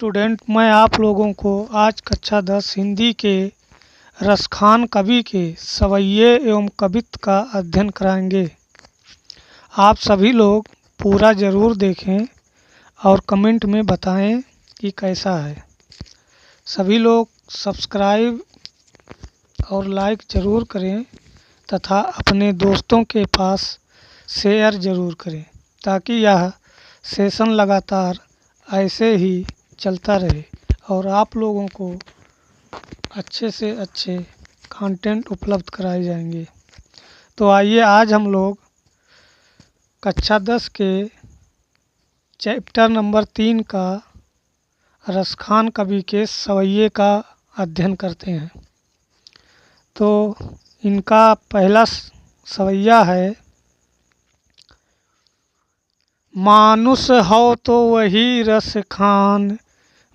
Student, मैं आप लोगों को आज कक्षा 10 हिंदी के रसखान कवि के सवैये एवं कवित्त का अध्ययन कराएंगे। आप सभी लोग पूरा ज़रूर देखें और कमेंट में बताएं कि कैसा है। सभी लोग सब्सक्राइब और लाइक ज़रूर करें तथा अपने दोस्तों के पास शेयर ज़रूर करें ताकि यह सेशन लगातार ऐसे ही चलता रहे और आप लोगों को अच्छे से अच्छे कंटेंट उपलब्ध कराए जाएंगे। तो आइए आज हम लोग कक्षा 10 के चैप्टर नंबर 3 का रसखान कवि के सवैये का अध्ययन करते हैं। तो इनका पहला सवैया है, मानुष हो तो वही रस खान,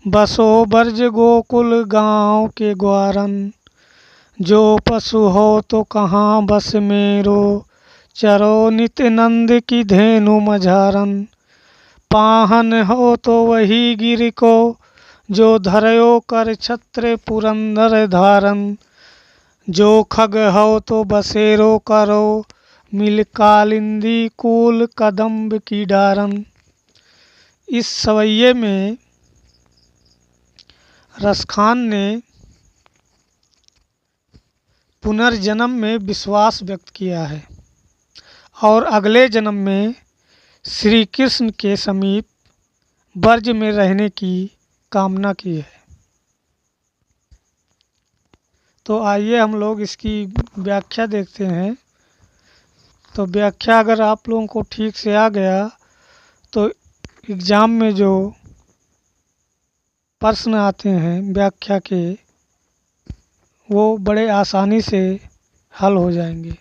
बसो ब्रज गोकुल गाँव के ग्वारन। जो पशु हो तो कहाँ बस मेरो, चरो नित नंद की धेनु मझारन। पाहन हो तो वही गिर को, जो धरयो कर छत्र पुरंदर धारन। जो खग हो तो बसेरो करो, मिल कालिंदी कूल कदम्ब की डारन। इस सवैये में रसखान ने पुनर्जन्म में विश्वास व्यक्त किया है और अगले जन्म में श्री कृष्ण के समीप ब्रज में रहने की कामना की है। तो आइए हम लोग इसकी व्याख्या देखते हैं। तो व्याख्या अगर आप लोगों को ठीक से आ गया तो एग्ज़ाम में जो प्रश्न आते हैं व्याख्या के, वो बड़े आसानी से हल हो जाएंगे।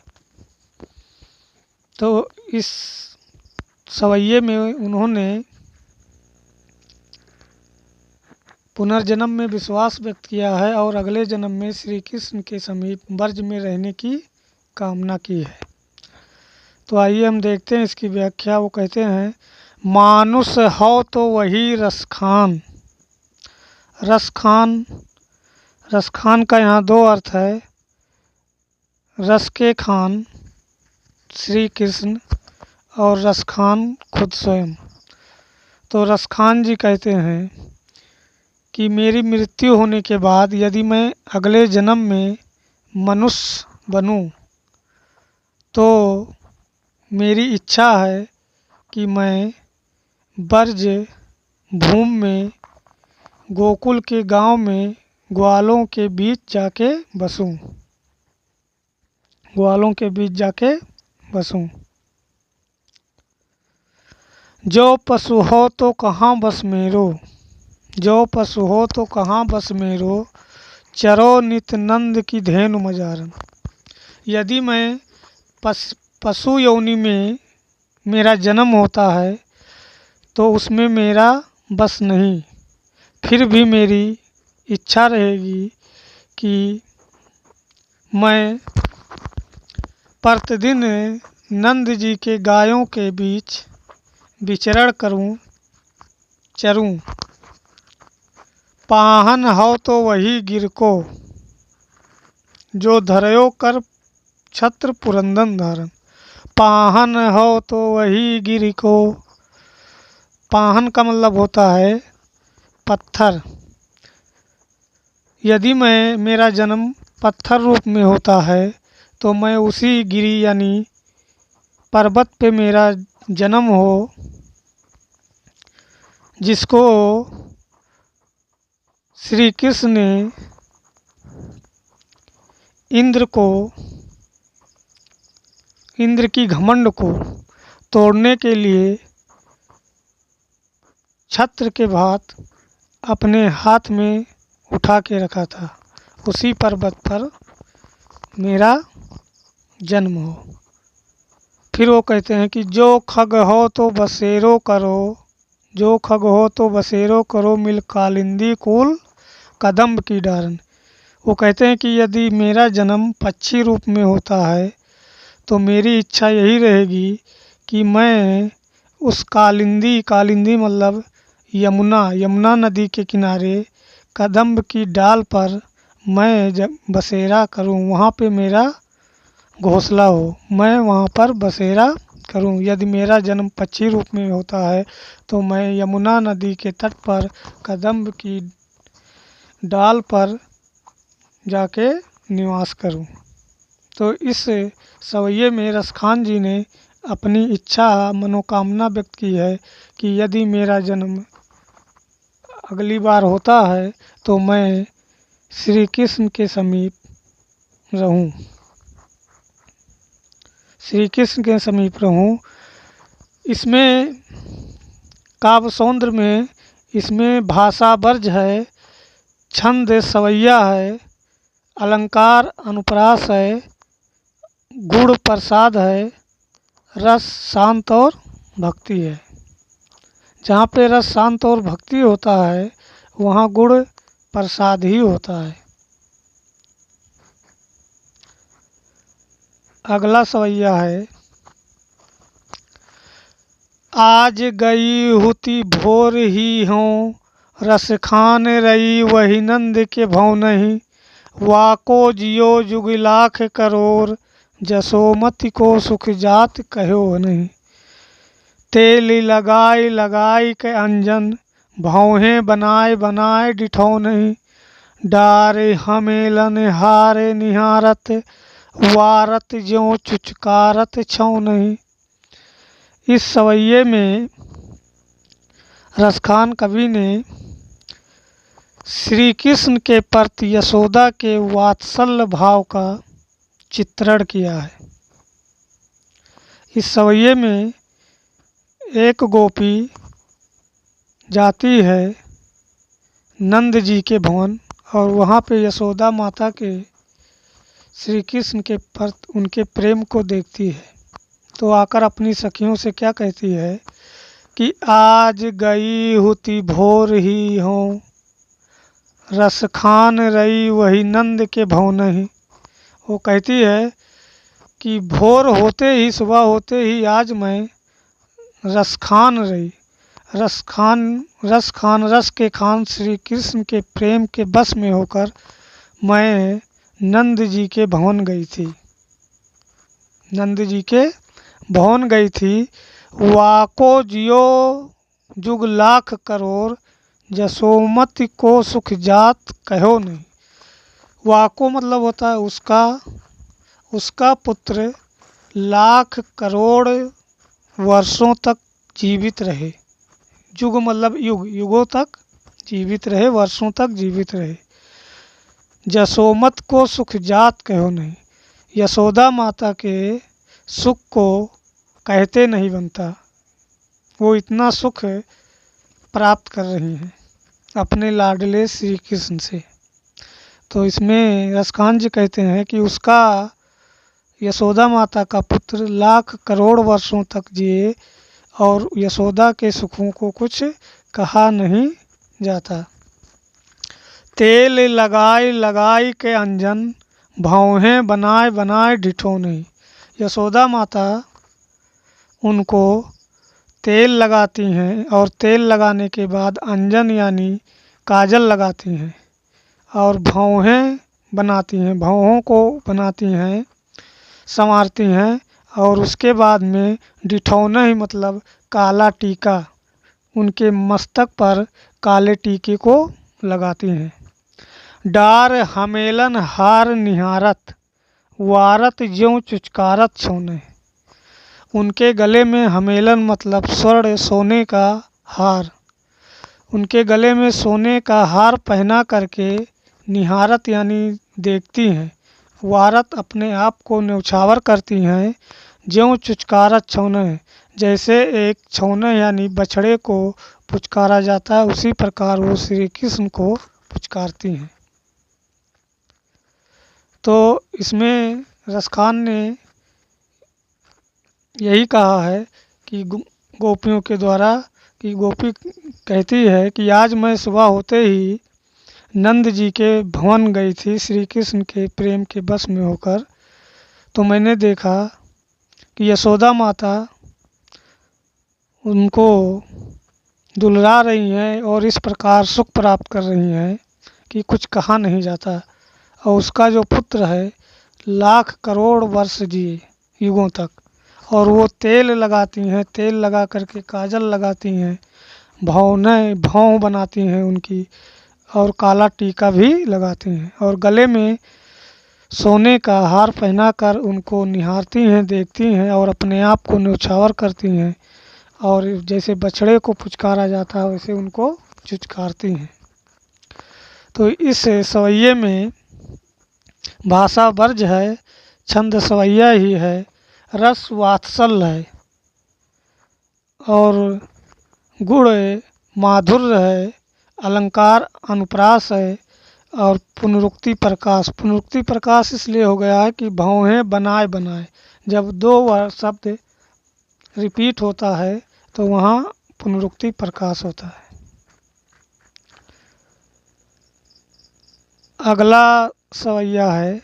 तो इस सवैये में उन्होंने पुनर्जन्म में विश्वास व्यक्त किया है और अगले जन्म में श्री कृष्ण के समीप ब्रज में रहने की कामना की है। तो आइए हम देखते हैं इसकी व्याख्या। वो कहते हैं, मानुष हो तो वही रसखान। रसखान, रसखान का यहाँ दो अर्थ है। रस के खान श्री कृष्ण और रसखान खुद स्वयं। तो रसखान जी कहते हैं कि मेरी मृत्यु होने के बाद यदि मैं अगले जन्म में मनुष्य बनूं तो मेरी इच्छा है कि मैं ब्रज भूमि में गोकुल के गांव में ग्वालों के बीच जाके बसूं। ग्वालों के बीच जाके बसूं। जो पशु हो तो कहाँ बस मेरो, जो पशु हो तो कहाँ बस मेरो, चरो नित नंद की धेनु मझारन। यदि मैं पशु योनि में मेरा जन्म होता है तो उसमें मेरा बस नहीं, फिर भी मेरी इच्छा रहेगी कि मैं प्रतिदिन नंद जी के गायों के बीच विचरण करूं, चरूं। पाहन हो तो वही गिर को, जो धरयो कर छत्र पुरंदर धारन। पाहन हो तो वही गिर को, पाहन का मतलब होता है पत्थर। यदि मेरा जन्म पत्थर रूप में होता है तो मैं उसी गिरी यानी पर्वत पे मेरा जन्म हो जिसको श्री कृष्ण ने इंद्र की घमंड को तोड़ने के लिए छत्र के भांति अपने हाथ में उठा के रखा था। उसी पर्वत पर मेरा जन्म हो। फिर वो कहते हैं कि जो खग हो तो बसेरो करो, जो खग हो तो बसेरो करो, मिल कालिंदी कूल कदम्ब की डारन। वो कहते हैं कि यदि मेरा जन्म पक्षी रूप में होता है तो मेरी इच्छा यही रहेगी कि मैं उस कालिंदी मतलब यमुना नदी के किनारे कदम्ब की डाल पर मैं जब बसेरा करूं, वहाँ पे मेरा घोंसला हो, मैं वहाँ पर बसेरा करूं। यदि मेरा जन्म पक्षी रूप में होता है तो मैं यमुना नदी के तट पर कदम्ब की डाल पर जाके निवास करूं। तो इस सवैये में रसखान जी ने अपनी इच्छा मनोकामना व्यक्त की है कि यदि मेरा जन्म अगली बार होता है तो मैं श्री कृष्ण के समीप रहूं, श्री कृष्ण के समीप रहूं। इसमें काव्य सौंदर्य में इसमें भाषा वर्ज है, छंद सवैया है, अलंकार अनुप्रास है, गुण प्रसाद है, रस शांत और भक्ति है। जहाँ पे रस शांत और भक्ति होता है वहाँ गुण प्रसाद ही होता है। अगला सवैया है, आज गई हुती भोर ही हों, रस खान रही वही नंद के भव नहीं। वाको जियो जुग लाख करोड़, जसोमति को सुख जात कहो नहीं। तेल लगाई लगाई के अंजन, भौहें बनाए बनाए डिठौ नहीं। डारे हमेलन हारे निहारत, वारत ज्यों चुचकारत छौ नहीं। इस सवैये में रसखान कवि ने श्री कृष्ण के प्रति यशोदा के वात्सल्य भाव का चित्रण किया है। इस सवैये में एक गोपी जाती है नंद जी के भवन और वहाँ पे यशोदा माता के श्री कृष्ण के प्रति उनके प्रेम को देखती है। तो आकर अपनी सखियों से क्या कहती है कि आज गई हुती भोर ही हों, रस खान रही वही नंद के भव नहीं। वो कहती है कि भोर होते ही, सुबह होते ही आज मैं रस खान रही। रस खान रस के खान श्री कृष्ण के प्रेम के बस में होकर मैं नंद जी के भवन गई थी, नंद जी के भवन गई थी। वाको जियो जुग लाख करोड़, जसोमति को सुख जात कहो नहीं। वाको मतलब होता है उसका पुत्र लाख करोड़ वर्षों तक जीवित रहे। जुग मतलब युग, युगों तक जीवित रहे, वर्षों तक जीवित रहे। जसोमत को सुख जात कहो नहीं। यशोदा माता के सुख को कहते नहीं बनता, वो इतना सुख प्राप्त कर रही हैं अपने लाडले श्री कृष्ण से। तो इसमें रसखान जी कहते हैं कि उसका यशोदा माता का पुत्र लाख करोड़ वर्षों तक जिए और यशोदा के सुखों को कुछ कहा नहीं जाता। तेल लगाई लगाई के अंजन, भौहें बनाए बनाए डिठो नहीं। यशोदा माता उनको तेल लगाती हैं और तेल लगाने के बाद अंजन यानी काजल लगाती हैं और भौहें बनाती हैं, भौहों को बनाती हैं, संवारती हैं और उसके बाद में डिठौना ही मतलब काला टीका, उनके मस्तक पर काले टीके को लगाती हैं। डार हमेलन हार निहारत, वारत ज्यों चुचकारत छौने। उनके गले में हमेलन मतलब स्वर्ण सोने का हार, उनके गले में सोने का हार पहना करके निहारत यानी देखती हैं, वारत अपने आप को न्यौछावर करती हैं, ज्यों चुचकारत छौने जैसे एक छौने यानी बछड़े को पुचकारा जाता है उसी प्रकार वो श्री कृष्ण को पुचकारती हैं। तो इसमें रसखान ने यही कहा है कि गोपियों के द्वारा कि गोपी कहती है कि आज मैं सुबह होते ही नंद जी के भवन गई थी श्री कृष्ण के प्रेम के बस में होकर। तो मैंने देखा कि यशोदा माता उनको दुलरा रही हैं और इस प्रकार सुख प्राप्त कर रही हैं कि कुछ कहा नहीं जाता। और उसका जो पुत्र है लाख करोड़ वर्ष जिए युगों तक, और वो तेल लगाती हैं, तेल लगा करके काजल लगाती हैं, भौं बनाती हैं उनकी, और काला टीका भी लगाती हैं, और गले में सोने का हार पहनाकर उनको निहारती हैं, देखती हैं, और अपने आप को न्यौछावर करती हैं, और जैसे बछड़े को पुचकारा जाता है वैसे उनको चुचकारती हैं। तो इस सवैये में भाषा वर्ज है, छंद सवैया ही है, रस वात्सल्य है, और गुण माधुर्य है, अलंकार अनुप्रास है, और पुनरुक्ति प्रकाश। पुनरुक्ति प्रकाश इसलिए हो गया है कि भौहें बनाए बनाए, जब दो शब्द रिपीट होता है तो वहाँ पुनरुक्ति प्रकाश होता है। अगला सवैया है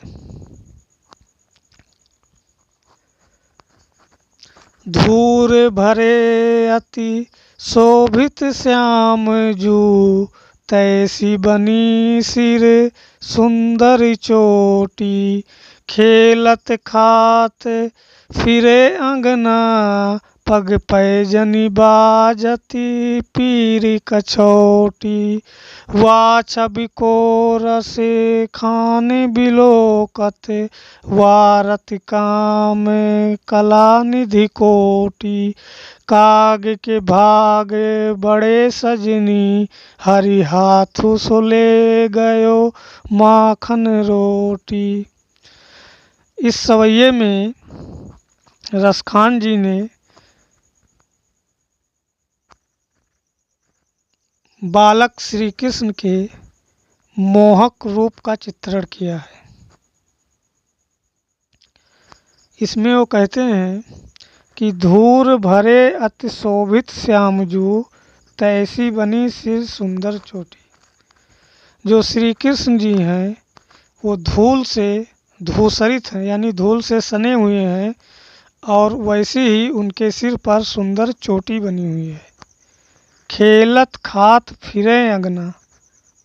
धूर भरे अति शोभित श्याम जू, तैसी बनी सिर सुंदर चोटी, खेलत खात फिरे अंगना, पग पैजनी बाजती पीर कछोटी, वा छवि को रस खान बिलोकत, वारत काम कला निधि कोटि, काग के भाग बड़े सजनी, हरि हाथु सुले गयो माखन रोटी। इस सवैये में रसखान जी ने बालक श्री कृष्ण के मोहक रूप का चित्रण किया है। इसमें वो कहते हैं कि धूर भरे अति शोभित श्यामजू, तैसी बनी सिर सुंदर चोटी। जो श्री कृष्ण जी हैं वो धूल से धूसरित हैं, यानी धूल से सने हुए हैं, और वैसे ही उनके सिर पर सुंदर चोटी बनी हुई है। खेलत खात फिरे अंगना,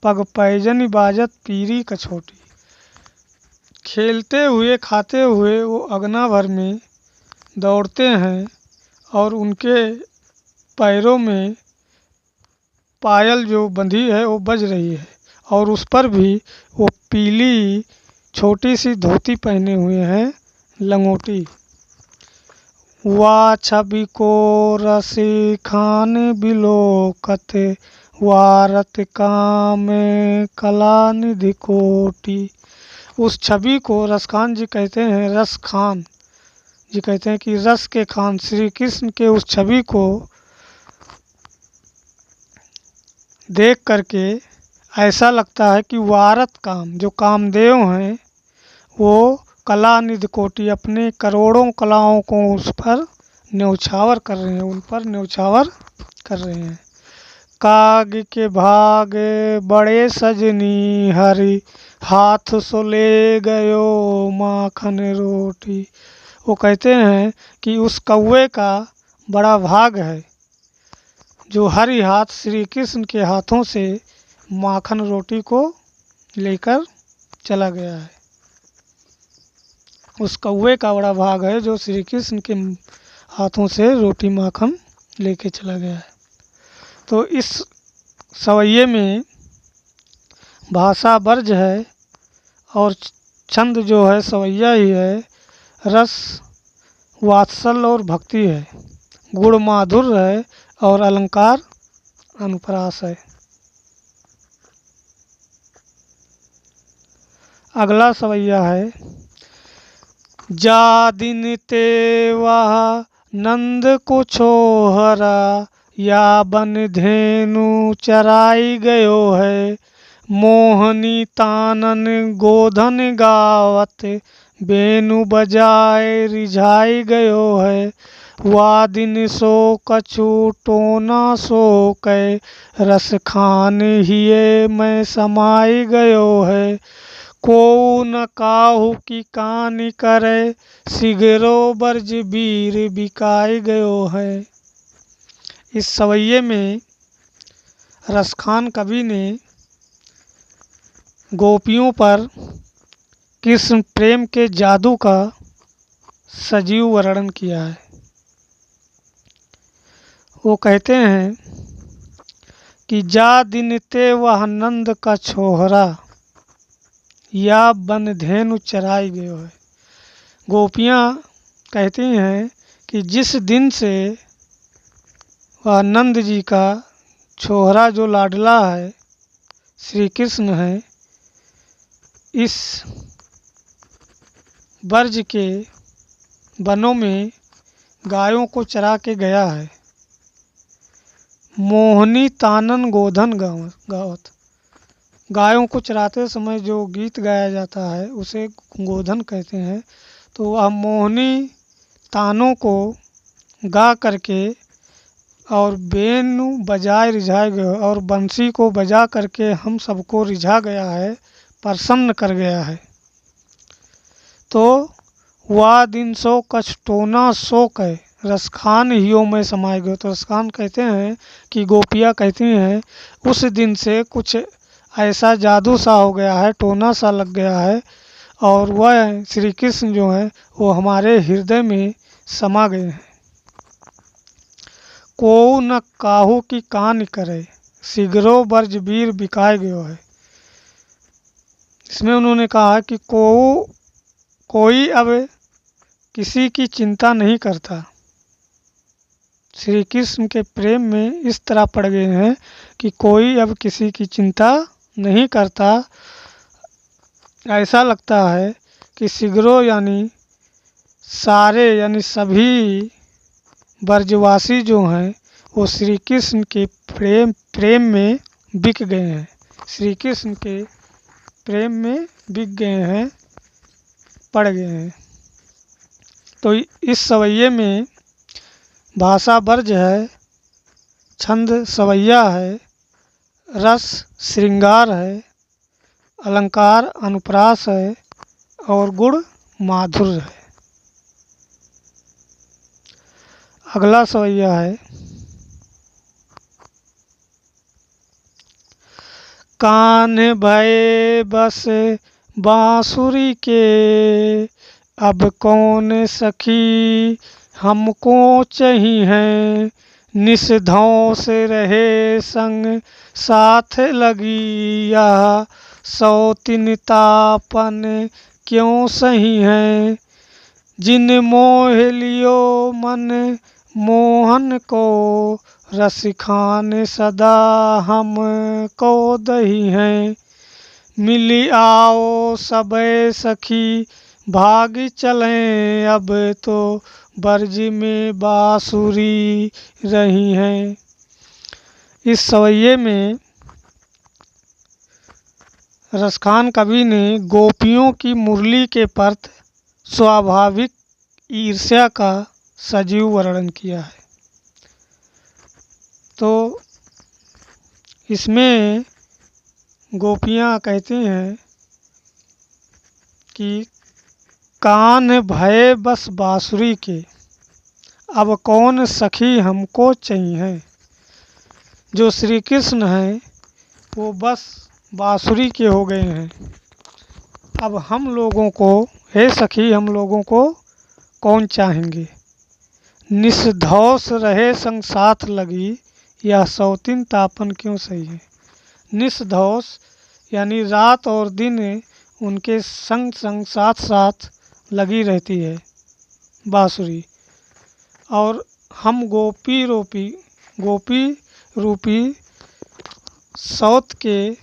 पग पैजनी बाजत पीरी कछोटी। खेलते हुए खाते हुए वो अगना भर में दौड़ते हैं, और उनके पैरों में पायल जो बंधी है वो बज रही है, और उस पर भी वो पीली छोटी सी धोती पहने हुए हैं, लंगोटी। वा छवि को रसी खान बिलोकत, वारत काम कला निधि कोटि। उस छवि को रसखान जी कहते हैं, रस खान जी कहते हैं कि रस के खान श्री कृष्ण के उस छवि को देख करके ऐसा लगता है कि वारत काम, जो कामदेव हैं वो कला निधि कोटि, अपने करोड़ों कलाओं को उस पर न्यौछावर कर रहे हैं, उन पर न्यौछावर कर रहे हैं। काग के भाग बड़े सजनी, हरि हाथ सो ले गयो माखन रोटी। वो कहते हैं कि उस कौवे का बड़ा भाग है जो हरि हाथ श्री कृष्ण के हाथों से माखन रोटी को लेकर चला गया है। उस कौवे का बड़ा भाग है जो श्री कृष्ण के हाथों से रोटी माखन लेके चला गया है। तो इस सवैये में भाषा वर्ज है और छंद जो है सवैया ही है, रस वात्सल्य और भक्ति है, गुण माधुर्य है, और अलंकार अनुप्रास है। अगला सवैया है जा दिन ते वह नंद को छोहरा, या बन धेनु चराई गयो है, मोहनी तानन गोधन गावत, बेनु बजाए रिझाई गयो है, वा दिन सो कछु टोना सो कै, रस खान हिये मैं समाई गयो है, को न काहू की कानी करे, सिगरो बर्ज वीर बिकाई गयो है। इस सवैये में रसखान कवि ने गोपियों पर कृष्ण प्रेम के जादू का सजीव वर्णन किया है। वो कहते हैं कि जा दिन ते वह नंद का छोहरा, या बनधेनु चराई गयो है। गोपियाँ कहती हैं कि जिस दिन से वह नंद जी का छोहरा जो लाडला है श्री कृष्ण है, इस ब्रज के वनों में गायों को चरा के गया है। मोहनी तानन गोधन गावत, गायों को चराते समय जो गीत गाया जाता है उसे गोधन कहते हैं। तो वह मोहनी तानों को गा करके और बेनु बजाए रिझाए गए और बंसी को बजा करके हम सबको रिझा गया है, प्रसन्न कर गया है। तो वह दिन सो कछटोना शोक है, रसखान हियो में समाये गए। तो रसखान कहते हैं कि गोपियाँ कहती हैं उस दिन से कुछ ऐसा जादू सा हो गया है, टोना सा लग गया है, और वह श्री कृष्ण जो हैं वो हमारे हृदय में समा गए हैं। को न काहू की कान करे, सिगरो ब्रज वीर बिकाए गयो है। इसमें उन्होंने कहा कि कोई अब किसी की चिंता नहीं करता, श्री कृष्ण के प्रेम में इस तरह पड़ गए हैं कि कोई अब किसी की चिंता नहीं करता। ऐसा लगता है कि सिगरो यानी सारे यानी सभी ब्रजवासी जो हैं वो श्री कृष्ण के प्रेम में बिक गए हैं, श्री कृष्ण के प्रेम में बिक गए हैं, पड़ गए हैं। तो इस सवैये में भाषा ब्रज है, छंद सवैया है, रस श्रृंगार है, अलंकार अनुप्रास है और गुण माधुर्य है। अगला सवैया है कान भये बस बांसुरी के, अब कौन सखी हमको चही है, निस धौंस रहे संग साथ लगी, यह सौतिनतापन क्यों सही है, जिन मोह लियो मन मोहन को, रसिखान सदा हम को दही हैं, मिली आओ सबे सखी भाग चलें, अब तो ब्रज में बांसुरी रही हैं। इस सवैये में रसखान कवि ने गोपियों की मुरली के प्रति स्वाभाविक ईर्ष्या का सजीव वर्णन किया है। तो इसमें गोपियाँ कहती हैं कि कान भये बस बांसुरी के, अब कौन सखी हमको चाहिए। जो श्री कृष्ण हैं वो बस बांसुरी के हो गए हैं, अब हम लोगों को, हे सखी, हम लोगों को कौन चाहेंगे। निस्धौस रहे संग साथ लगी, यह सौतिन तापन क्यों सही है। निस्धौस यानी रात और दिन उनके संग संग साथ साथ लगी रहती है बांसुरी, और हम गोपी रूपी सौत के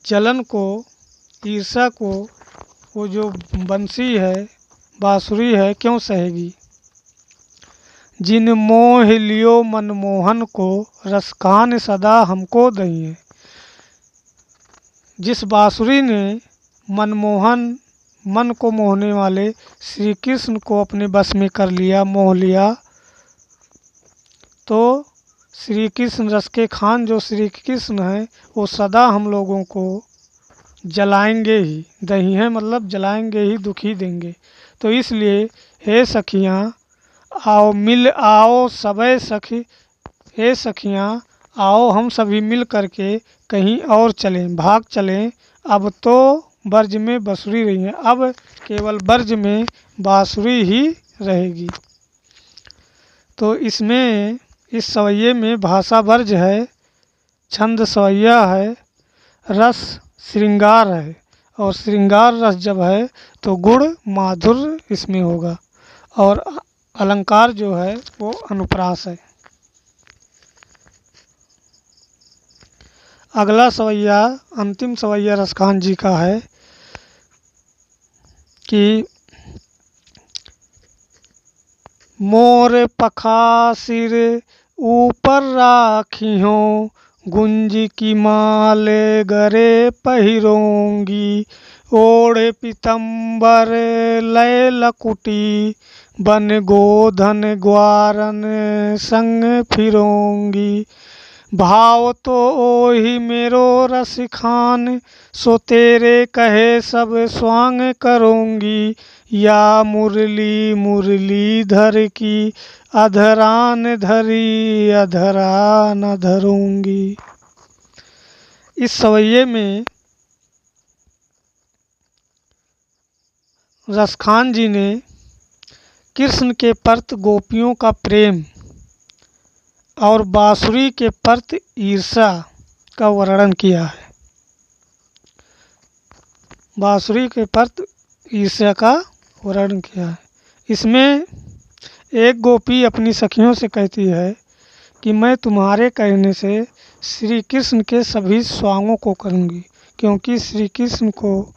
जलन को, ईर्ष्या को, वो जो बंसी है, बांसुरी है, क्यों सहेगी। जिन मोह लियो मनमोहन को, रसखान सदा हमको दहिए। जिस बांसुरी ने मनमोहन, मन को मोहने वाले श्री कृष्ण को अपने बस में कर लिया, मोह लिया, तो श्री कृष्ण रस के खान जो श्री कृष्ण हैं वो सदा हम लोगों को जलाएंगे ही, दही हैं मतलब जलाएंगे ही, दुखी देंगे। तो इसलिए हे सखियाँ आओ, मिल आओ सबे सखी, हे सखियाँ आओ हम सभी मिल करके कहीं और चलें, भाग चलें। अब तो ब्रज में बांसुरी रही है, अब केवल ब्रज में बांसुरी ही रहेगी। तो इसमें इस सवैये में भाषा ब्रज है, छंद सवैया है, रस श्रृंगार है, और श्रृंगार रस जब है तो गुण माधुर्य इसमें होगा, और अलंकार जो है वो अनुप्रास है। अगला सवैया, अंतिम सवैया रसखान जी का है कि मोर पखा सिर ऊपर राखी हो, गुंज की माल गरे पहिरोंगी, ओढ़ पीतम्बर लय लकुटी, बन गोधन ग्वारन संग फिरोंगी। भाव तो ओहि मेरो रस खान, सो तेरे कहे सब स्वांग करूँगी, या मुरली मुरलीधर की अधरान धरी अधरान धरूंगी। इस सवैये में रसखान जी ने कृष्ण के प्रति गोपियों का प्रेम और बांसुरी के प्रति ईर्ष्या का वर्णन किया है। बांसुरी के प्रति ईर्ष्या का वर्णन किया है। इसमें एक गोपी अपनी सखियों से कहती है कि मैं तुम्हारे कहने से श्री कृष्ण के सभी स्वांगों को करूँगी, क्योंकि श्री कृष्ण को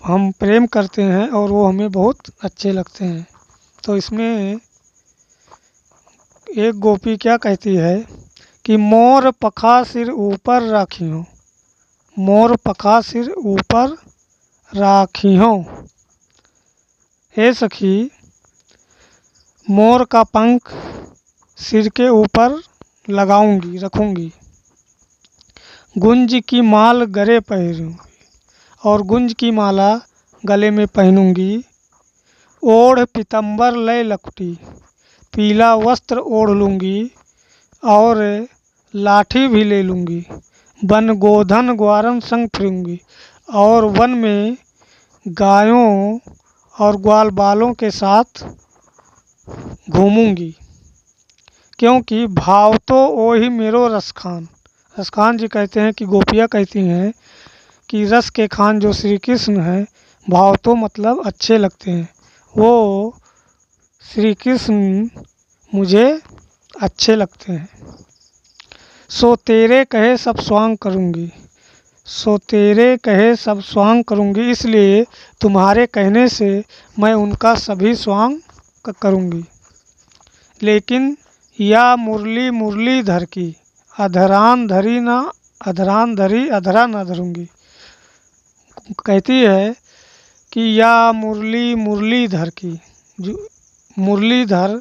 हम प्रेम करते हैं और वो हमें बहुत अच्छे लगते हैं। तो इसमें एक गोपी क्या कहती है कि मोर पखा सिर ऊपर राखी हो, मोर पखा सिर ऊपर राखी हो। हे सखी, मोर का पंख सिर के ऊपर लगाऊंगी, रखूंगी, गुंज की माल गले पहनूंगी, और गुंज की माला गले में पहनूंगी, ओढ़ पीतम्बर लय लकुटी, पीला वस्त्र ओढ़ लूँगी और लाठी भी ले लूँगी, वन गोधन ग्वारन संग फिरूँगी, और वन में गायों और ग्वाल बालों के साथ घूमूंगी, क्योंकि भाव तो ओही मेरो रसखान। रसखान जी कहते हैं कि गोपियाँ कहती हैं कि रस के खान जो श्री कृष्ण हैं, भाव तो मतलब अच्छे लगते हैं, वो श्री कृष्ण मुझे अच्छे लगते हैं। सो तेरे कहे सब स्वांग करूँगी, सो तेरे कहे सब स्वांग करूँगी, इसलिए तुम्हारे कहने से मैं उनका सभी स्वांग करूँगी। लेकिन या मुरली मुरलीधर की अधरान धरी ना अधरान धरी अधरा ना धरूँगी। कहती है कि या मुरली मुरलीधर की, जो मुरलीधर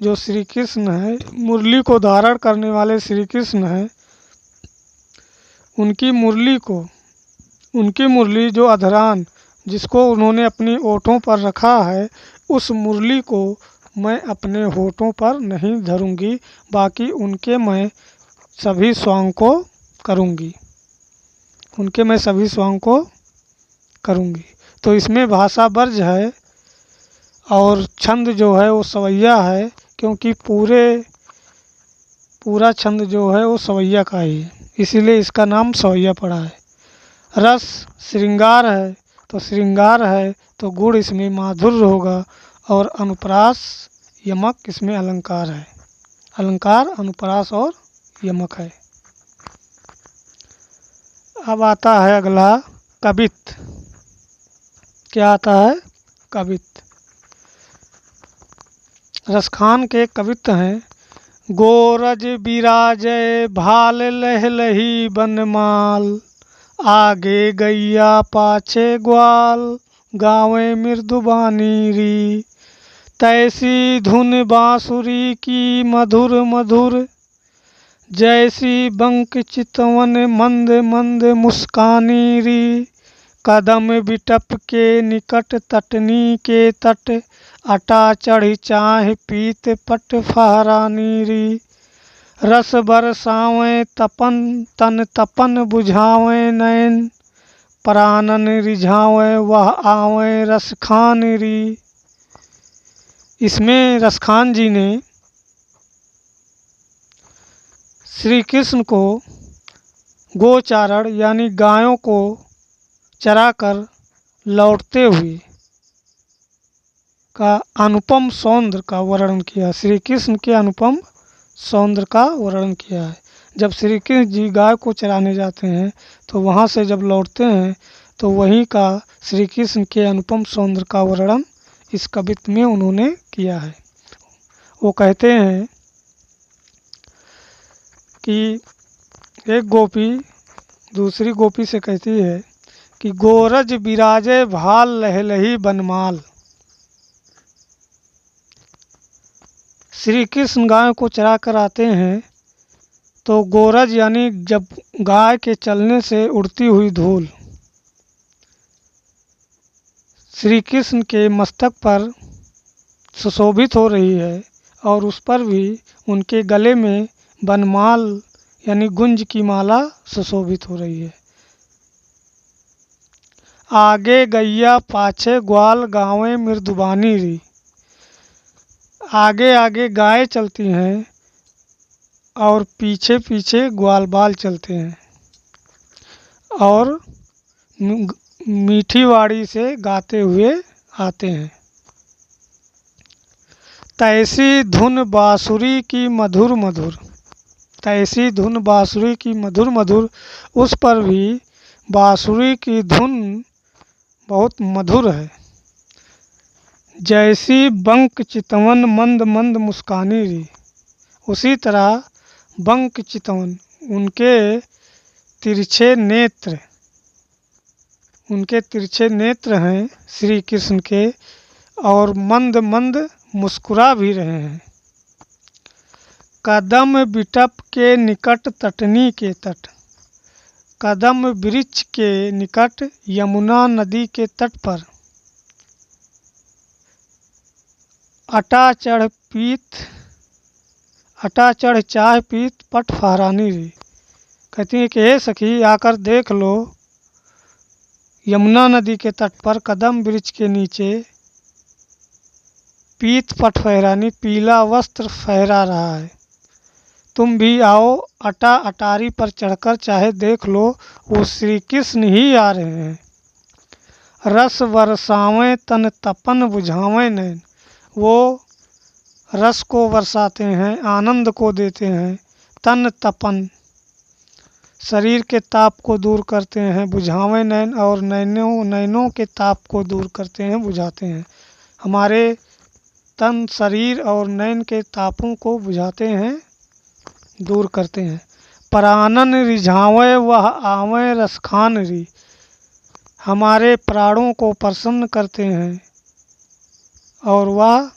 जो श्री कृष्ण है, मुरली को धारण करने वाले श्री कृष्ण हैं, उनकी मुरली जो अधरान जिसको उन्होंने अपनी ओठों पर रखा है, उस मुरली को मैं अपने होठों पर नहीं धरूंगी, बाकी उनके मैं सभी स्वांग को करूंगी, उनके मैं सभी स्वांग को करूंगी। तो इसमें भाषा ब्रज है और छंद जो है वो सवैया है, क्योंकि पूरा छंद जो है वो सवैया का ही है, इसीलिए इसका नाम सवैया पड़ा है। रस श्रृंगार है, तो श्रृंगार है तो गुण इसमें माधुर्य होगा, और अनुप्रास यमक इसमें अलंकार है। अलंकार अनुप्रास और यमक है। अब आता है अगला कवित। क्या आता है? कवित। रसखान के कवित हैं। गोरज बिराजय भाल लहलही बनमाल, आगे गैया पाछे ग्वाल, गावे मृदुबानी री, तैसी धुन बांसुरी की मधुर मधुर, जैसी बंक चितवन मंद मंद मुस्कानी री, कदम बिटप के निकट तटनी के तट, अटा चढ़ी चाह पीत पट फहरानी री, रस बरसावें तपन तन तपन बुझावें नैन, प्राणन रिझावें वह आवें रसखान री। इसमें रसखान जी ने श्री कृष्ण को गोचारण यानी गायों को चराकर लौटते हुए का अनुपम सौंदर्य का वर्णन किया। श्री कृष्ण के अनुपम सौंदर्य का वर्णन किया है। जब श्री कृष्ण जी गाय को चराने जाते हैं तो वहाँ से जब लौटते हैं तो वहीं का श्री कृष्ण के अनुपम सौंदर्य का वर्णन इस कवित्व में उन्होंने किया है। वो कहते हैं कि एक गोपी दूसरी गोपी से कहती है कि गोरज बिराजे भाल लहलही बनमाल। श्री कृष्ण गाय को चरा कर आते हैं तो गोरज यानी जब गाय के चलने से उड़ती हुई धूल श्री कृष्ण के मस्तक पर सुशोभित हो रही है और उस पर भी उनके गले में बनमाल यानी गुंज की माला सुशोभित हो रही है। आगे गैया पाछे ग्वाल गावें मृदुबानी री। आगे आगे गाय चलती हैं और पीछे पीछे ग्वाल बाल चलते हैं और मीठी वाणी से गाते हुए आते हैं। तैसी धुन बांसुरी की मधुर मधुर, तैसी धुन बांसुरी की मधुर मधुर, उस पर भी बांसुरी की धुन बहुत मधुर है। जैसी बंक चितवन मंद मंद मुस्कानी री। उसी तरह बंक चितवन उनके तिरछे नेत्र, उनके तिरछे नेत्र हैं श्री कृष्ण के और मंद मंद मुस्कुरा भी रहे हैं। कदम बिटप के निकट तटनी के तट, कदम वृक्ष के निकट यमुना नदी के तट पर अटा चढ़ चाय पीत पट फहरानी री। कहती है कि हे सखी आकर देख लो, यमुना नदी के तट पर कदम वृक्ष के नीचे पीत पट फहरानी पीला वस्त्र फहरा रहा है। तुम भी आओ, अटा अटारी पर चढ़कर चाहे देख लो, वो श्री कृष्ण ही आ रहे हैं। रस बरसावें तन तपन बुझावें नैन। वो रस को बरसाते हैं, आनंद को देते हैं। तन तपन शरीर के ताप को दूर करते हैं, बुझावें नैन और नैनों के ताप को दूर करते हैं, बुझाते हैं। हमारे तन शरीर और नैन के तापों को बुझाते हैं, दूर करते हैं। प्राणन रिझावें वह आवें रसखान री। हमारे प्राणों को प्रसन्न करते हैं और वह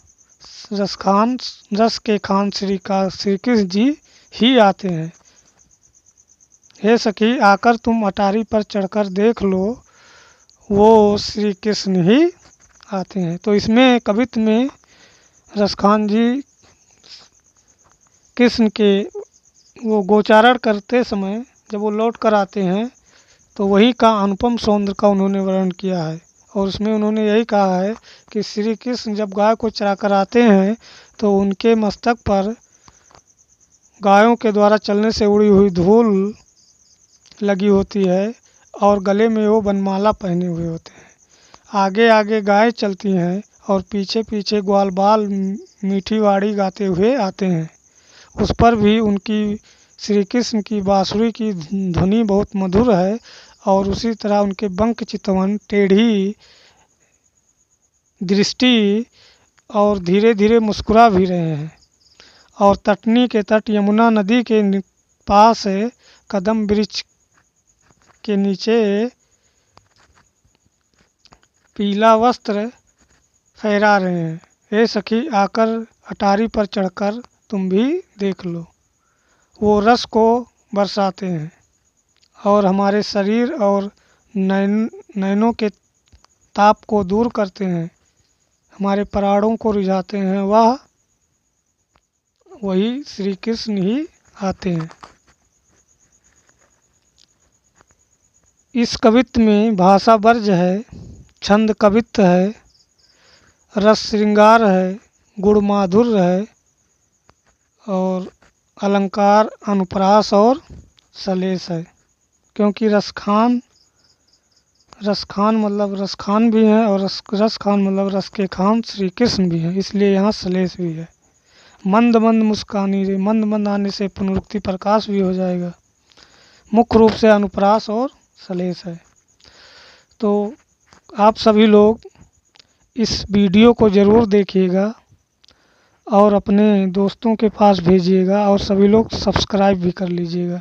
रसखान रस के खान श्री कृष्ण जी ही आते हैं। हे सखी आकर तुम अटारी पर चढ़कर देख लो, वो श्री कृष्ण ही आते हैं। तो इसमें कवित्व में रसखान जी कृष्ण के वो गोचारण करते समय जब वो लौट कर आते हैं तो वही का अनुपम सौंदर्य का उन्होंने वर्णन किया है। और उसमें उन्होंने यही कहा है कि श्री कृष्ण जब गाय को चरा कर आते हैं तो उनके मस्तक पर गायों के द्वारा चलने से उड़ी हुई धूल लगी होती है और गले में वो बनमाला पहने हुए होते हैं। आगे आगे गाय चलती हैं और पीछे पीछे ग्वाल बाल मीठी वाणी गाते हुए आते हैं। उस पर भी उनकी श्री कृष्ण की बांसुरी की ध्वनि बहुत मधुर है और उसी तरह उनके बंक चितवन टेढ़ी दृष्टि और धीरे धीरे मुस्कुरा भी रहे हैं। और तटनी के तट यमुना नदी के पास कदम वृक्ष के नीचे पीला वस्त्र फहरा रहे हैं। हे सखी आकर अटारी पर चढ़कर तुम भी देख लो, वो रस को बरसाते हैं और हमारे शरीर और नैनों के ताप को दूर करते हैं, हमारे प्राणों को रिझाते हैं। वही श्री कृष्ण ही आते हैं। इस कवित्व में भाषा वर्ज्य है, छंद कवित्व है, रस श्रृंगार है, गुण माधुर्य है और अलंकार अनुप्रास और सलेस है। क्योंकि रसखान मतलब रसखान भी है और रसखान मतलब रस के खान श्री कृष्ण भी है, इसलिए यहाँ सलेस भी है। मंद मंद मुस्कानी रे, मंद मंद आने से पुनरुक्ति प्रकाश भी हो जाएगा। मुख्य रूप से अनुप्रास और सलेस है। तो आप सभी लोग इस वीडियो को ज़रूर देखिएगा और अपने दोस्तों के पास भेजिएगा और सभी लोग सब्सक्राइब भी कर लीजिएगा।